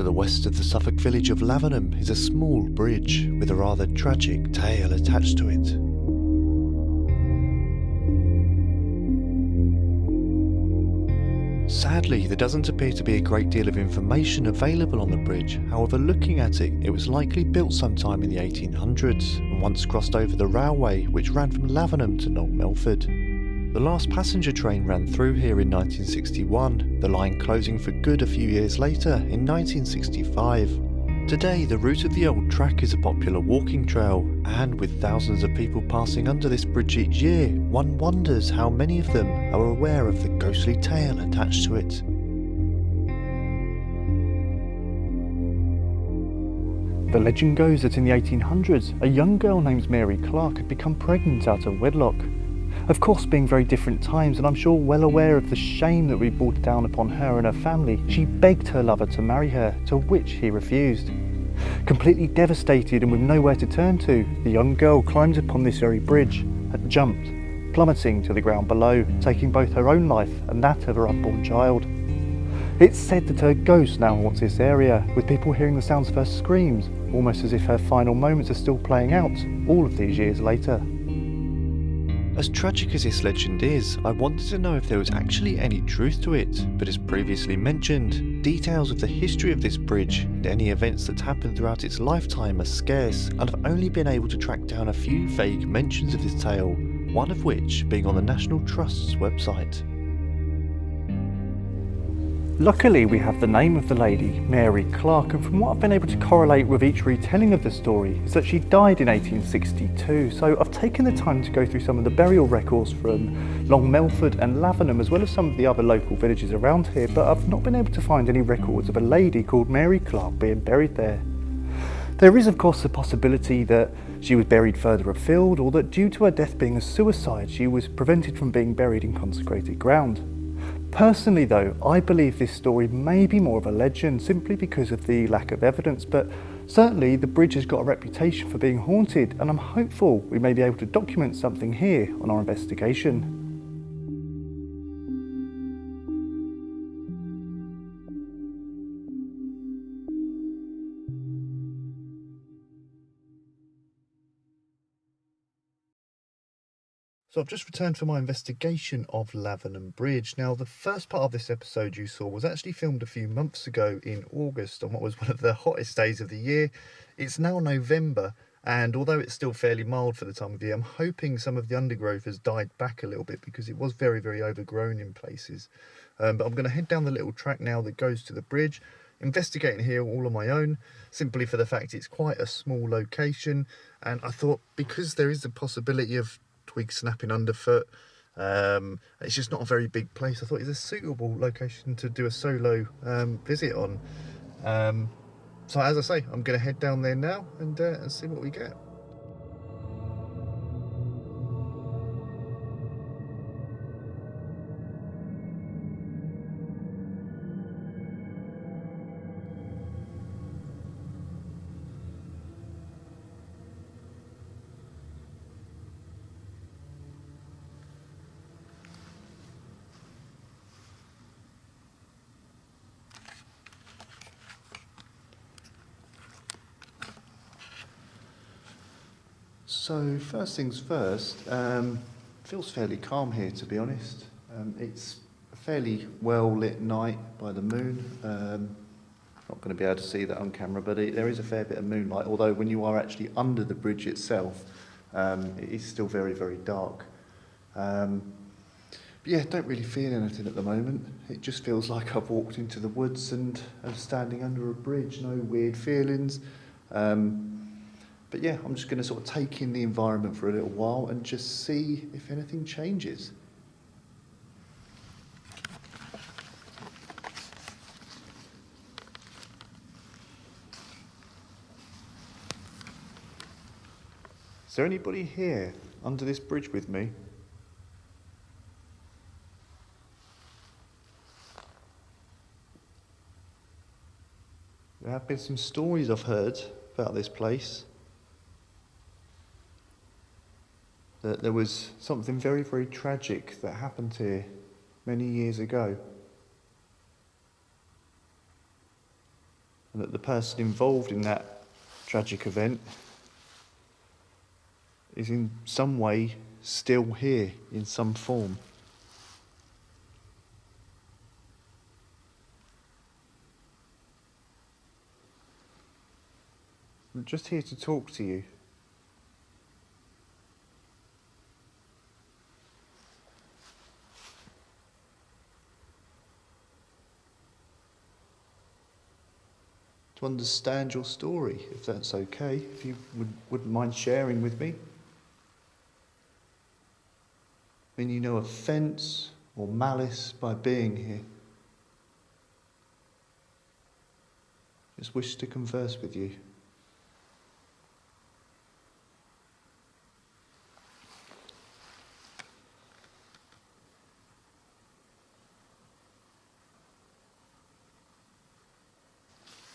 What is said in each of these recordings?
To the west of the Suffolk village of Lavenham is a small bridge with a rather tragic tale attached to it. Sadly, there doesn't appear to be a great deal of information available on the bridge. However, looking at it, it was likely built sometime in the 1800s and once crossed over the railway which ran from Lavenham to North Melford. The last passenger train ran through here in 1961, the line closing for good a few years later in 1965. Today, the route of the old track is a popular walking trail, and with thousands of people passing under this bridge each year, one wonders how many of them are aware of the ghostly tale attached to it. The legend goes that in the 1800s, a young girl named Mary Clark had become pregnant out of wedlock. Of course, being very different times, and I'm sure well aware of the shame that we brought down upon her and her family, she begged her lover to marry her, to which he refused. Completely devastated and with nowhere to turn to, the young girl climbed upon this very bridge and jumped, plummeting to the ground below, taking both her own life and that of her unborn child. It's said that her ghost now haunts this area, with people hearing the sounds of her screams, almost as if her final moments are still playing out all of these years later. As tragic as this legend is, I wanted to know if there was actually any truth to it, but as previously mentioned, details of the history of this bridge and any events that happened throughout its lifetime are scarce, and I've only been able to track down a few vague mentions of this tale, one of which being on the National Trust's website. Luckily, we have the name of the lady, Mary Clark, and from what I've been able to correlate with each retelling of the story is that she died in 1862, so I've taken the time to go through some of the burial records from Long Melford and Lavenham, as well as some of the other local villages around here, but I've not been able to find any records of a lady called Mary Clark being buried there. There is of course the possibility that she was buried further afield, or that due to her death being a suicide, she was prevented from being buried in consecrated ground. Personally though, I believe this story may be more of a legend simply because of the lack of evidence, but certainly the bridge has got a reputation for being haunted, and I'm hopeful we may be able to document something here on our investigation. So I've just returned for my investigation of Lavendon Bridge. Now, the first part of this episode you saw was actually filmed a few months ago in August on what was one of the hottest days of the year. It's now November, and although it's still fairly mild for the time of year, I'm hoping some of the undergrowth has died back a little bit because it was very, very overgrown in places. But I'm going to head down the little track now that goes to the bridge, investigating here all on my own, simply for the fact it's quite a small location, and I thought because there is the possibility of twig snapping underfoot, it's just not a very big place. I thought it's a suitable location to do a solo visit on. So as I say, I'm going to head down there now and see what we get. So first things first, feels fairly calm here, to be honest. It's a fairly well lit night by the moon. Not going to be able to see that on camera, but there is a fair bit of moonlight, although when you are actually under the bridge itself, it is still very, very dark. But yeah, don't really feel anything at the moment. It just feels like I've walked into the woods and I'm standing under a bridge, no weird feelings. But yeah, I'm just going to sort of take in the environment for a little while and just see if anything changes. Is there anybody here under this bridge with me? There have been some stories I've heard about this place. That there was something very, very tragic that happened here many years ago. and that the person involved in that tragic event is in some way still here in some form. I'm just here to talk to you. To understand your story, if that's okay, if you wouldn't mind sharing with me. Mean you no offence or malice by being here. Just wish to converse with you.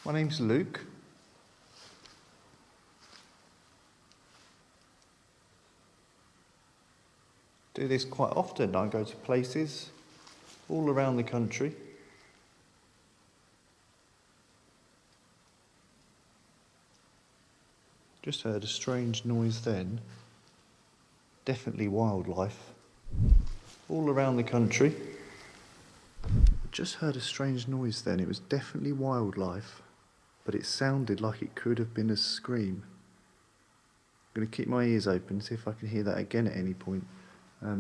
My name's Luke. Do this quite often. I go to places all around the country. Just heard a strange noise then. Definitely wildlife. All around the country. Just heard a strange noise then. It was definitely wildlife, but it sounded like it could have been a scream. I'm going to keep my ears open, see if I can hear that again at any point.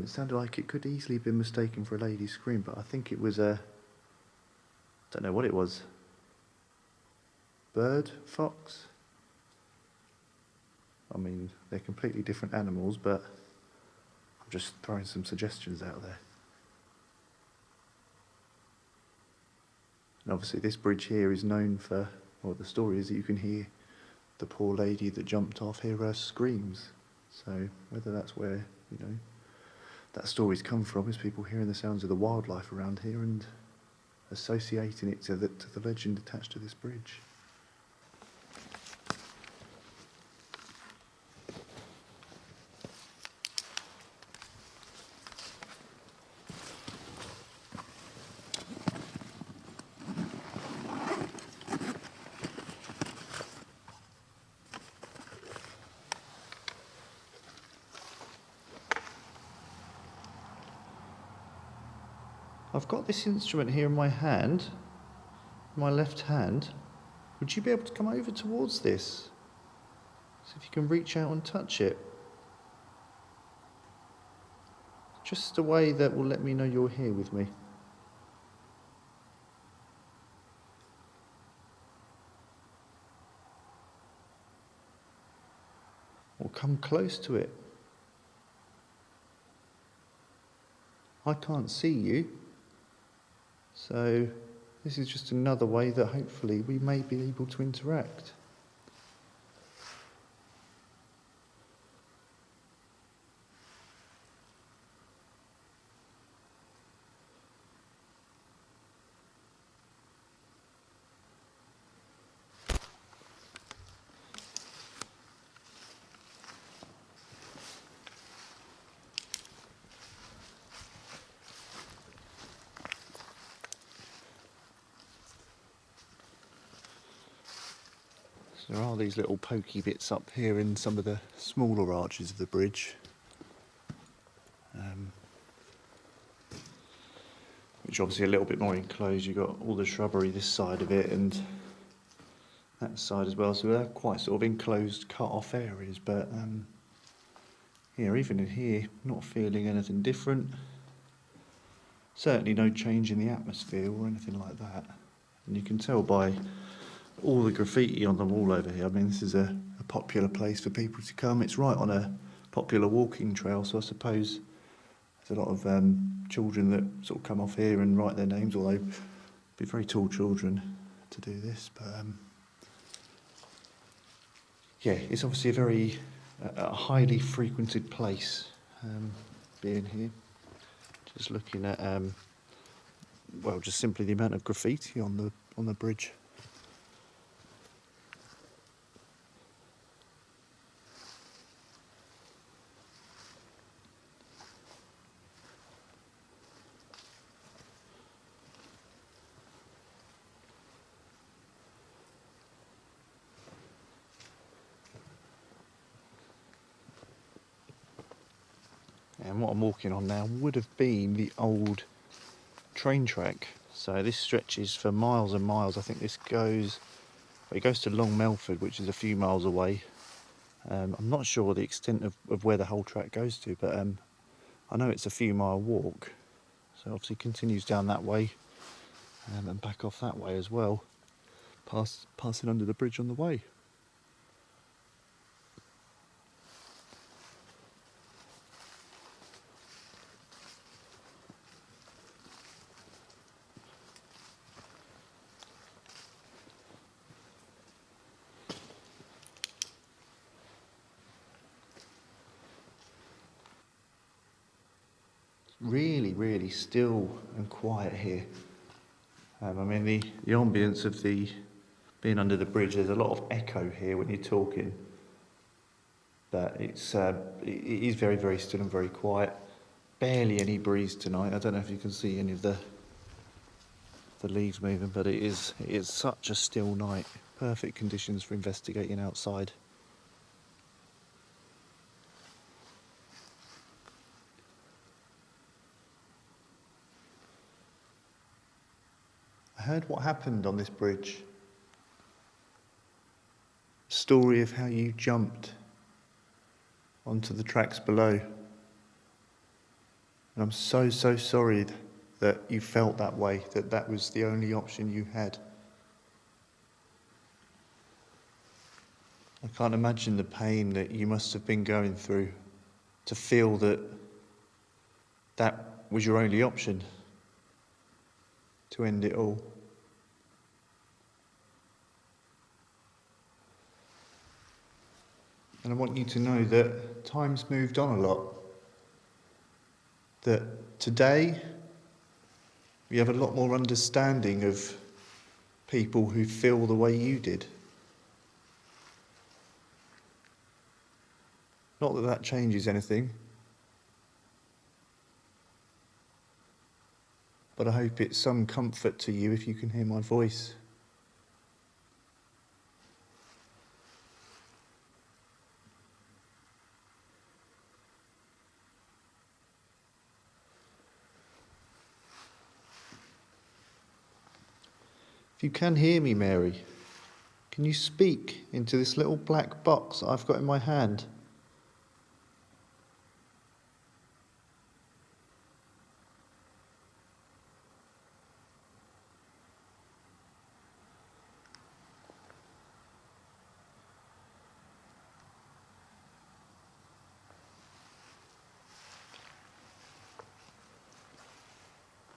It sounded like it could easily have been mistaken for a lady's scream, but I think it was a... don't know what it was. Bird? Fox? I mean, they're completely different animals, but I'm just throwing some suggestions out there. And obviously this bridge here is known for, well, the story is that you can hear the poor lady that jumped off, hear her screams. So whether that's where, that story's come from, is people hearing the sounds of the wildlife around here and associating it to the legend attached to this bridge. I've got this instrument here in my hand, my left hand. Would you be able to come over towards this? See if you can reach out and touch it. Just a way that will let me know you're here with me. Or come close to it. I can't see you. So this is just another way that hopefully we may be able to interact. There are these little pokey bits up here in some of the smaller arches of the bridge, which obviously are a little bit more enclosed. You've got all the shrubbery this side of it and that side as well, so they're quite sort of enclosed, cut-off areas. But yeah, even in here, not feeling anything different. Certainly no change in the atmosphere or anything like that. And you can tell by all the graffiti on the wall over here. I mean, this is a popular place for people to come. It's right on a popular walking trail, so I suppose there's a lot of children that sort of come off here and write their names, although it'd be very tall children to do this. But yeah, it's obviously a very highly frequented place, being here. Just looking at, well, just simply the amount of graffiti on the bridge. And what I'm walking on now would have been the old train track. So this stretches for miles and miles. I think this goes, it goes to Long Melford, which is a few miles away. I'm not sure the extent of where the whole track goes to, but I know it's a few mile walk. So obviously continues down that way and back off that way as well, passing under the bridge on the way. Really still and quiet here. I mean the ambience of being under the bridge, there's a lot of echo here when you're talking, but it is very still and very quiet. Barely any breeze tonight. I don't know if you can see any of the leaves moving, but it is such a still night. Perfect conditions for investigating outside. I heard what happened on this bridge. Story of how you jumped onto the tracks below. And I'm so sorry that you felt that way, that was the only option you had. I can't imagine the pain that you must have been going through to feel that was your only option to end it all. And I want you to know that time's moved on a lot. That today we have a lot more understanding of people who feel the way you did. Not that that changes anything, but I hope it's some comfort to you if you can hear my voice. If you can hear me, Mary, can you speak into this little black box that I've got in my hand?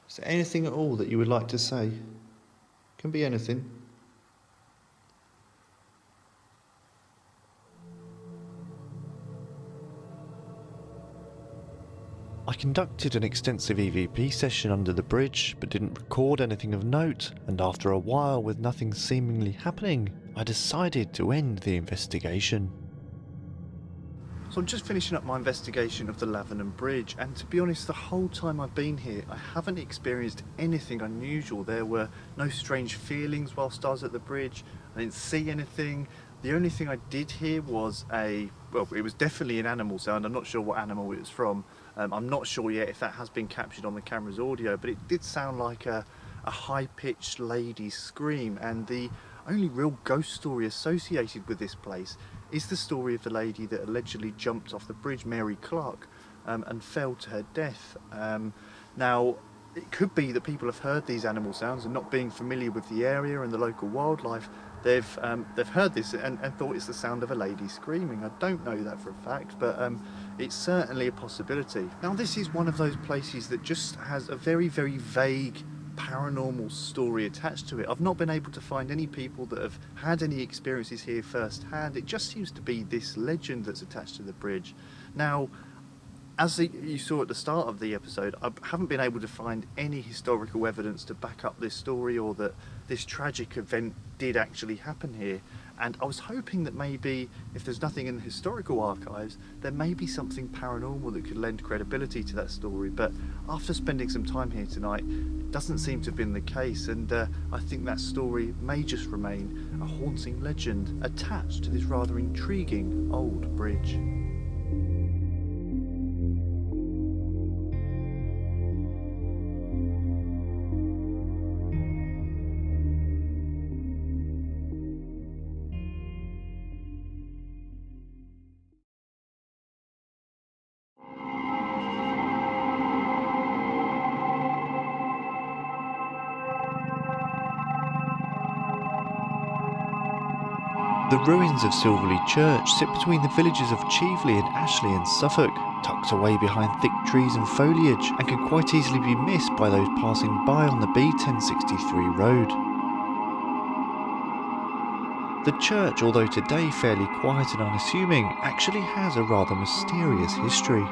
Is there anything at all that you would like to say? Can be anything. I conducted an extensive EVP session under the bridge, but didn't record anything of note, and after a while, with nothing seemingly happening, I decided to end the investigation. So I'm just finishing up my investigation of the Lavendon Bridge, and to be honest, the whole time I've been here, I haven't experienced anything unusual. There were no strange feelings whilst I was at the bridge. I didn't see anything. The only thing I did hear was it was definitely an animal sound. I'm not sure what animal it was from. I'm not sure yet if that has been captured on the camera's audio, but it did sound like a high-pitched lady's scream, and the only real ghost story associated with this place is the story of the lady that allegedly jumped off the bridge, Mary Clark, and fell to her death. Now, it could be that people have heard these animal sounds, and not being familiar with the area and the local wildlife, they've heard this and thought it's the sound of a lady screaming. I don't know that for a fact, but it's certainly a possibility. Now, this is one of those places that just has a very vague paranormal story attached to it. I've not been able to find any people that have had any experiences here firsthand. It just seems to be this legend that's attached to the bridge. Now, as you saw at the start of the episode, I haven't been able to find any historical evidence to back up this story, or that this tragic event did actually happen here. And I was hoping that maybe, if there's nothing in the historical archives, there may be something paranormal that could lend credibility to that story. But after spending some time here tonight, it doesn't seem to have been the case, and I think that story may just remain a haunting legend attached to this rather intriguing old bridge. The ruins of Silverley Church sit between the villages of Cheveley and Ashley in Suffolk, tucked away behind thick trees and foliage, and can quite easily be missed by those passing by on the B1063 road. The church, although today fairly quiet and unassuming, actually has a rather mysterious history.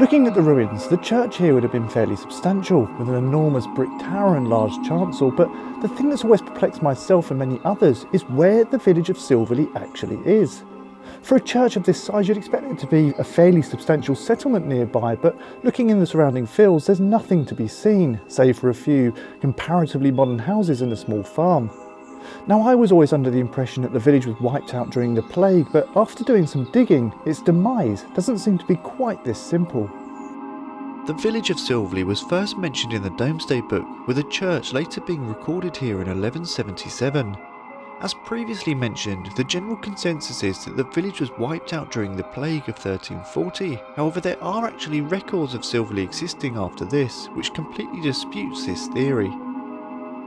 Looking at the ruins, the church here would have been fairly substantial, with an enormous brick tower and large chancel, but the thing that's always perplexed myself and many others is where the village of Silverley actually is. For a church of this size, you'd expect it to be a fairly substantial settlement nearby, but looking in the surrounding fields, there's nothing to be seen, save for a few comparatively modern houses and a small farm. Now, I was always under the impression that the village was wiped out during the plague, but after doing some digging, its demise doesn't seem to be quite this simple. The village of Silverley was first mentioned in the Domesday Book, with a church later being recorded here in 1177. As previously mentioned, the general consensus is that the village was wiped out during the plague of 1340. However, there are actually records of Silverley existing after this, which completely disputes this theory.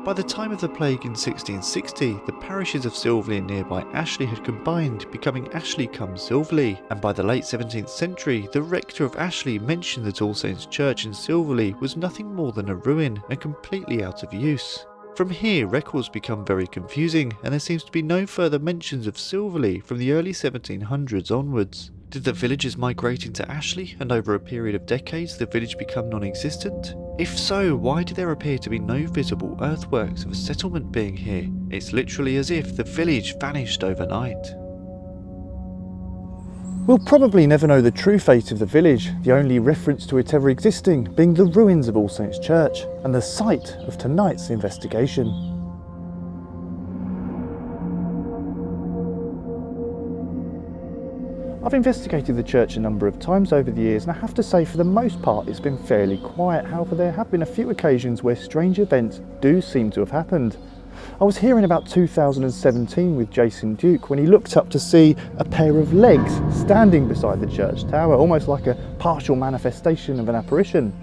By the time of the plague in 1660, the parishes of Silverley and nearby Ashley had combined, becoming Ashley cum Silverley, and by the late 17th century, the rector of Ashley mentioned that All Saints Church in Silverley was nothing more than a ruin and completely out of use. From here, records become very confusing, and there seems to be no further mentions of Silverley from the early 1700s onwards. Did the villagers migrate into Ashley, and over a period of decades the village become non-existent? If so, why do there appear to be no visible earthworks of a settlement being here? It's literally as if the village vanished overnight. We'll probably never know the true fate of the village, the only reference to it ever existing being the ruins of All Saints Church and the site of tonight's investigation. I've investigated the church a number of times over the years, and I have to say for the most part it's been fairly quiet. However, there have been a few occasions where strange events do seem to have happened. I was here in about 2017 with Jason Duke when he looked up to see a pair of legs standing beside the church tower, almost like a partial manifestation of an apparition.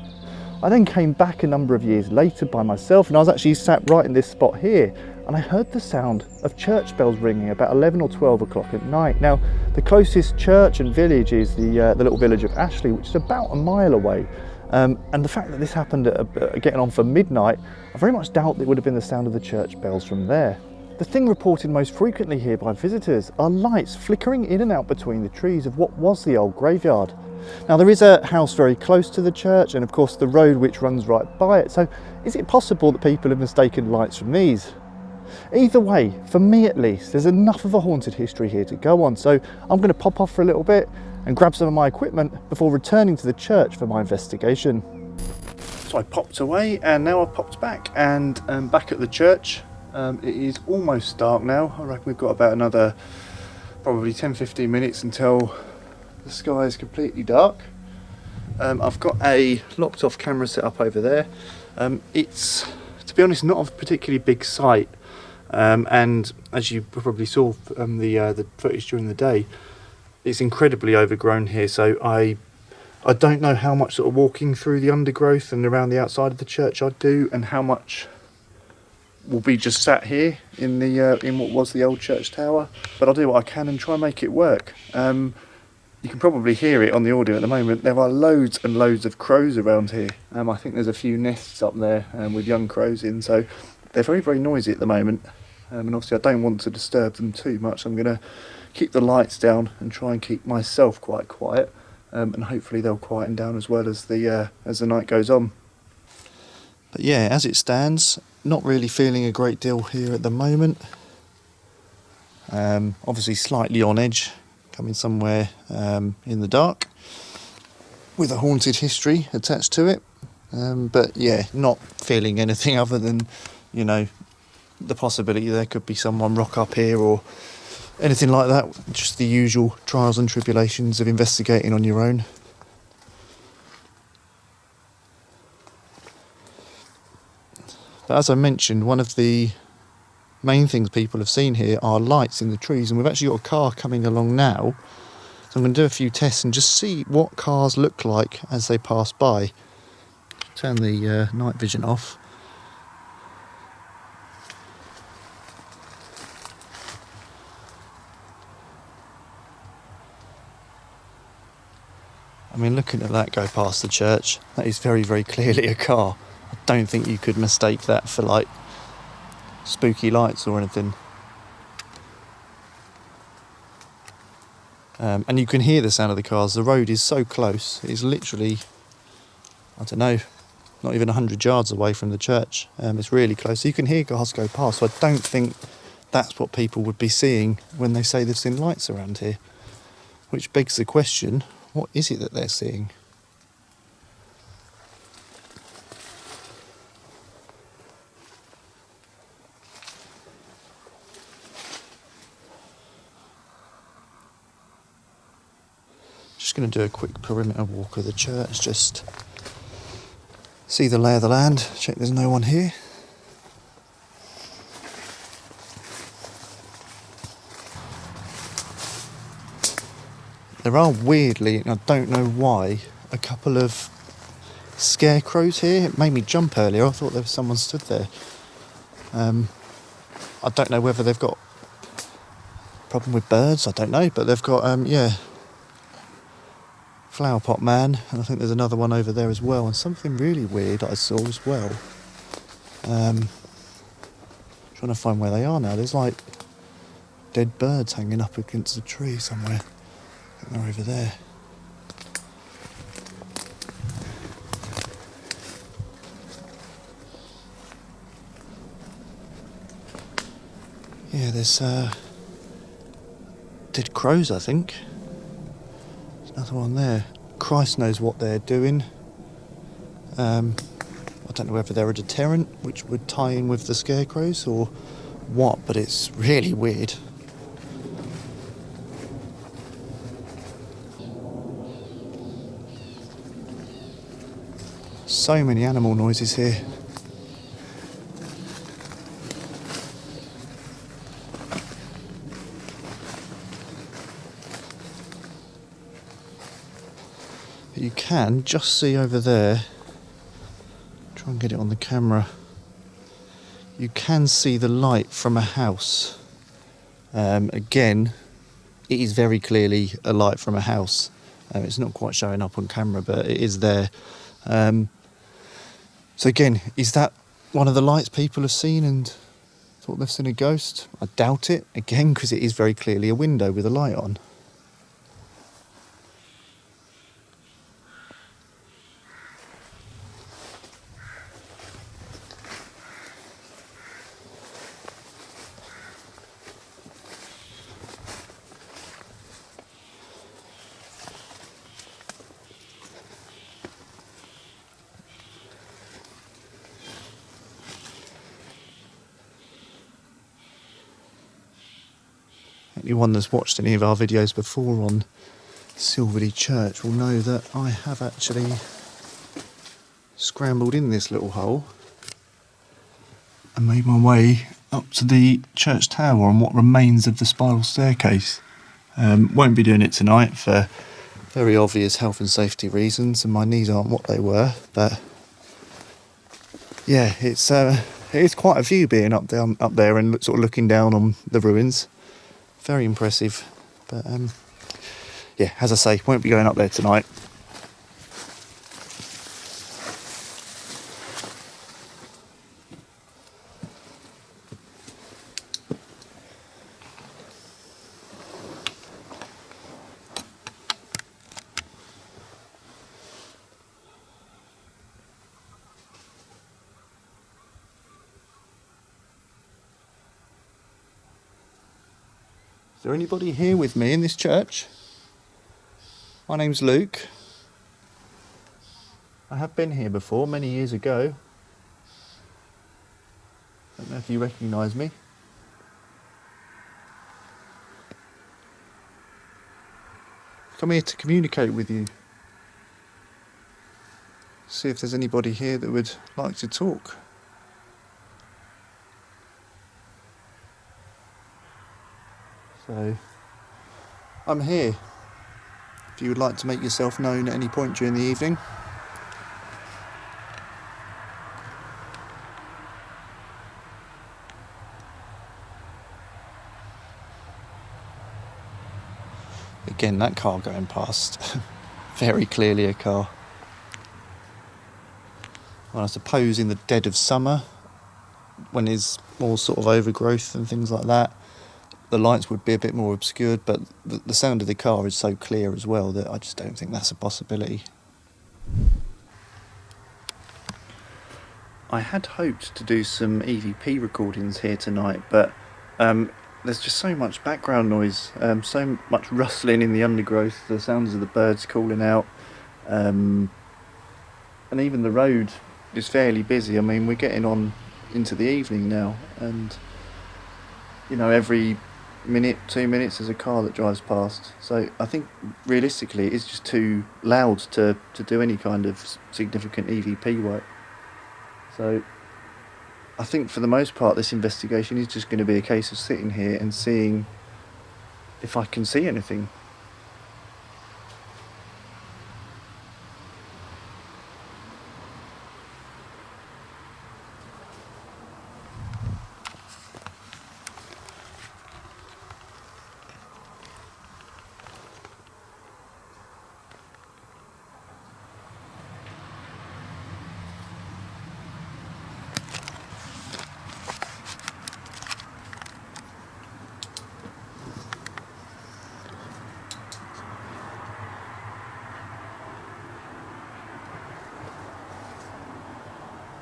I then came back a number of years later by myself, and I was actually sat right in this spot here, and I heard the sound of church bells ringing about 11 or 12 o'clock at night. Now, the closest church and village is the little village of Ashley, which is about a mile away. And the fact that this happened at getting on for midnight, I very much doubt it would have been the sound of the church bells from there. The thing reported most frequently here by visitors are lights flickering in and out between the trees of what was the old graveyard. Now, there is a house very close to the church, and of course the road which runs right by it, so is it possible that people have mistaken lights from these? Either way, for me at least, there's enough of a haunted history here to go on, so I'm going to pop off for a little bit and grab some of my equipment before returning to the church for my investigation. So I popped away, and now I've popped back, and back at the church. It is almost dark now. I reckon we've got about another probably 10-15 minutes until the sky is completely dark. I've got a locked off camera set up over there. It's, to be honest, not a particularly big site, and as you probably saw from the footage during the day, it's incredibly overgrown here, so I don't know how much sort of walking through the undergrowth and around the outside of the church I do, and how much will be just sat here in the in what was the old church tower. But I'll do what I can and try and make it work. You can probably hear it on the audio at the moment. There are loads and loads of crows around here. I think there's a few nests up there with young crows in, so they're very, very noisy at the moment. And obviously I don't want to disturb them too much. I'm going to keep the lights down and try and keep myself quite quiet, and hopefully they'll quieten down as well as the night goes on. But yeah, as it stands, not really feeling a great deal here at the moment. Obviously slightly on edge, coming somewhere in the dark, with a haunted history attached to it. But yeah, not feeling anything other than, you know, the possibility there could be someone rock up here or anything like that. Just the usual trials and tribulations of investigating on your own. But as I mentioned, one of the main things people have seen here are lights in the trees, and we've actually got a car coming along now, so I'm going to do a few tests and just see what cars look like as they pass by. Turn the night vision off. mean, looking at that go past the church, that is very, very clearly a car. I don't think you could mistake that for, like, spooky lights or anything. And you can hear the sound of the cars. The road is so close. It's literally, I don't know, not even 100 yards away from the church. It's really close. So you can hear cars go past. So I don't think that's what people would be seeing when they say they've seen lights around here. Which begs the question, what is it that they're seeing? Just going to do a quick perimeter walk of the church, just see the lay of the land, check there's no one here. There are weirdly, and I don't know why, a couple of scarecrows here. It made me jump earlier. I thought there was someone stood there. I don't know whether they've got a problem with birds, I don't know, but they've got, flower pot man, and I think there's another one over there as well, and something really weird I saw as well. Trying to find where they are now. There's like dead birds hanging up against a tree somewhere. I think they're over there. Yeah, there's dead crows, I think. There's another one there. Christ knows what they're doing. I don't know whether they're a deterrent, which would tie in with the scarecrows, or what, but it's really weird. So many animal noises here. But you can just see over there, try and get it on the camera, you can see the light from a house. Again, it is very clearly a light from a house. It's not quite showing up on camera, but it is there. So again, is that one of the lights people have seen and thought they've seen a ghost? I doubt it, again, because it is very clearly a window with a light on. Anyone that's watched any of our videos before on Silverley Church will know that I have actually scrambled in this little hole and made my way up to the church tower on what remains of the spiral staircase. Won't be doing it tonight for very obvious health and safety reasons, and my knees aren't what they were, but yeah, it's quite a view being up there and sort of looking down on the ruins. Very impressive, but yeah, as I say, won't be going up there tonight. Is there anybody here with me in this church? My name's Luke. I have been here before, many years ago. Don't know if you recognise me. Come here to communicate with you. See if there's anybody here that would like to talk. So, I'm here. If you would like to make yourself known at any point during the evening. Again, that car going past. very clearly a car. Well, I suppose in the dead of summer, when there's more sort of overgrowth and things like that, the lights would be a bit more obscured, but the sound of the car is so clear as well that I just don't think that's a possibility. I had hoped to do some EVP recordings here tonight, but there's just so much background noise, so much rustling in the undergrowth, the sounds of the birds calling out, and even the road is fairly busy. I mean, we're getting on into the evening now, and you know, every minute, 2 minutes there's a car that drives past. So I think realistically it's just too loud to do any kind of significant EVP work. So I think for the most part this investigation is just going to be a case of sitting here and seeing if I can see anything.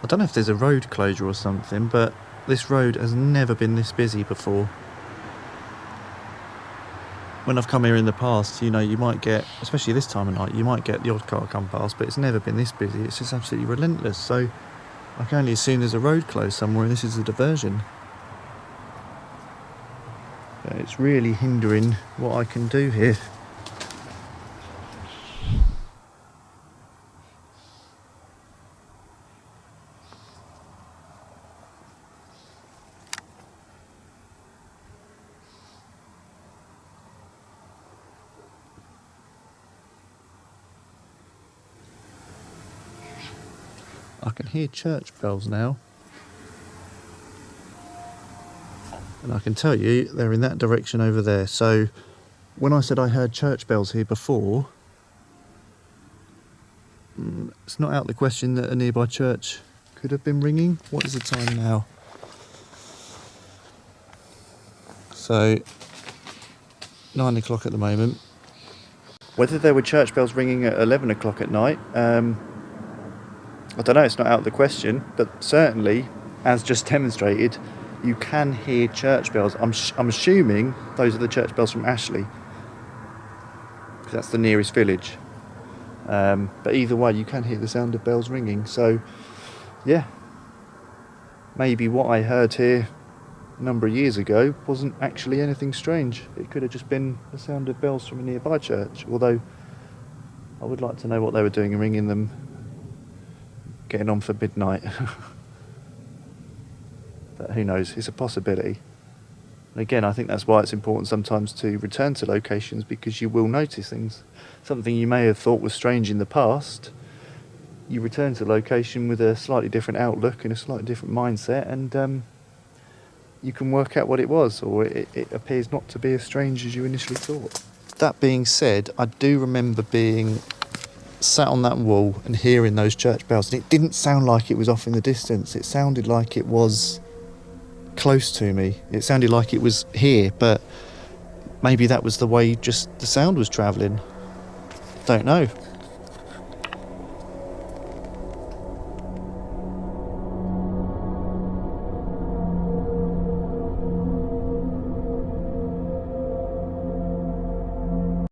I don't know if there's a road closure or something, but this road has never been this busy before. When I've come here in the past, you know, you might get, especially this time of night, you might get the odd car come past, but it's never been this busy. It's just absolutely relentless. So I can only assume there's a road closed somewhere and this is a diversion. But it's really hindering what I can do here. I can hear church bells now. And I can tell you they're in that direction over there. So when I said I heard church bells here before, it's not out of the question that a nearby church could have been ringing. What is the time now? So 9 o'clock at the moment. Whether there were church bells ringing at 11 o'clock at night, I don't know, it's not out of the question, but certainly, as just demonstrated, you can hear church bells. I'm assuming those are the church bells from Ashley, because that's the nearest village. But either way, you can hear the sound of bells ringing. So, yeah, maybe what I heard here a number of years ago wasn't actually anything strange. It could have just been the sound of bells from a nearby church, although I would like to know what they were doing and ringing them, getting on for midnight. But who knows, it's a possibility. And again, I think that's why it's important sometimes to return to locations, because you will notice things. Something you may have thought was strange in the past, you return to location with a slightly different outlook and a slightly different mindset, and you can work out what it was, or it appears not to be as strange as you initially thought. That being said, I do remember being sat on that wall and hearing those church bells, and it didn't sound like it was off in the distance. It sounded like it was close to me. It sounded like it was here, but maybe that was the way just the sound was travelling. Don't know.